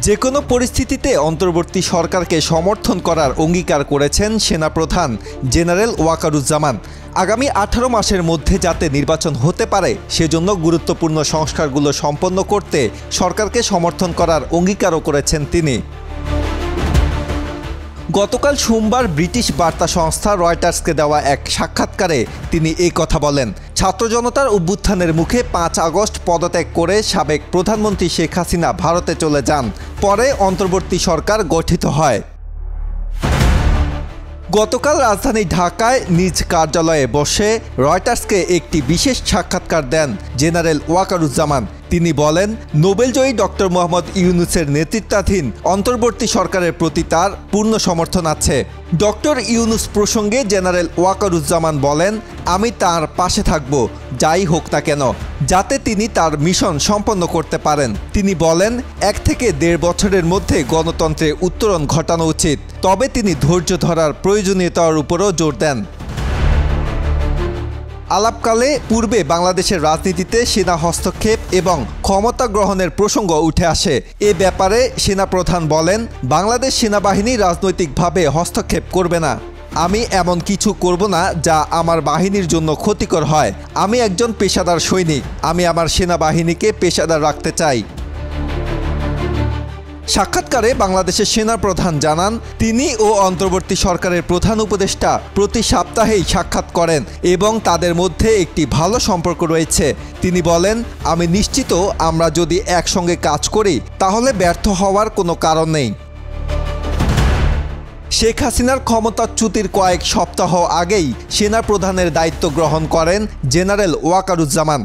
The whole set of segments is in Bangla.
যে কোনো পরিস্থিতিতে অন্তর্বর্তী সরকারকে সমর্থন করার অঙ্গীকার করেছেন সেনাপ্রধান জেনারেল ওয়াকারুজ্জামান। আগামী 18 মাসের মধ্যে যাতে নির্বাচন হতে পারে সেজন্য গুরুত্বপূর্ণ সংস্কারগুলো সম্পন্ন করতে সরকারকে সমর্থন করার অঙ্গীকারও করেছেন তিনি। গতকাল সোমবার ব্রিটিশ বার্তা সংস্থা রয়টার্সকে দেওয়া এক সাক্ষাৎকারে তিনি এই কথা বলেন। ছাত্র জনতার অভ্যুত্থানের মুখে 5 আগস্ট পদত্যাগ করে সাবেক প্রধানমন্ত্রী শেখ হাসিনা ভারতে চলে যান। পরে অন্তর্বর্তী সরকার গঠিত হয়। গতকাল রাজধানী ঢাকায় নিজ কার্যালয়ে বসে রয়টার্সকে একটি বিশেষ সাক্ষাৎকার দেন জেনারেল ওয়াকারুজ্জামান। তিনি বলেন, নোবেলজয়ী ডক্টর মোহাম্মদ ইউনূসের নেতৃত্বাধীন অন্তর্বর্তী সরকারের প্রতি তার পূর্ণ সমর্থন আছে। ডক্টর ইউনূস প্রসঙ্গে জেনারেল ওয়াকারুজ্জামান বলেন, আমি তার পাশে থাকব যাই হোক না কেন, যাতে তিনি তার মিশন সম্পন্ন করতে পারেন। তিনি বলেন, 1 থেকে 1.5 বছরের মধ্যে গণতন্ত্রে উত্তরণ ঘটানো উচিত। তবে তিনি ধৈর্য ধরার প্রয়োজনীয়তার উপরও জোর দেন। আলাপকালে পূর্বে বাংলাদেশের রাজনীতিতে সেনা হস্তক্ষেপ এবং ক্ষমতা গ্রহণের প্রসঙ্গ উঠে আসে। এ ব্যাপারে সেনাপ্রধান বলেন, বাংলাদেশ সেনাবাহিনী রাজনৈতিকভাবে হস্তক্ষেপ করবে না। আমি এমন কিছু করব না যা আমার বাহিনীর জন্য ক্ষতিকর হয়। আমি একজন পেশাদার সৈনিক। আমি আমার সেনাবাহিনীকে পেশাদার রাখতে চাই। সাক্ষাৎকারে বাংলাদেশের সেনাপ্রধান জানান, তিনি ও অন্তর্বর্তী সরকারের প্রধান উপদেষ্টা প্রতি সপ্তাহেই সাক্ষাৎ করেন এবং তাদের মধ্যে একটি ভালো সম্পর্ক রয়েছে। তিনি বলেন, আমি নিশ্চিত আমরা যদি একসঙ্গে কাজ করি তাহলে ব্যর্থ হওয়ার কোনো কারণ নেই। শেখ হাসিনার ক্ষমতাচ্যুতির কয়েক সপ্তাহ আগেই সেনাপ্রধানের দায়িত্ব গ্রহণ করেন জেনারেল ওয়াকারুজ্জামান।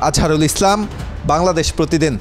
আজহারুল ইসলাম, বাংলাদেশ প্রতিদিন।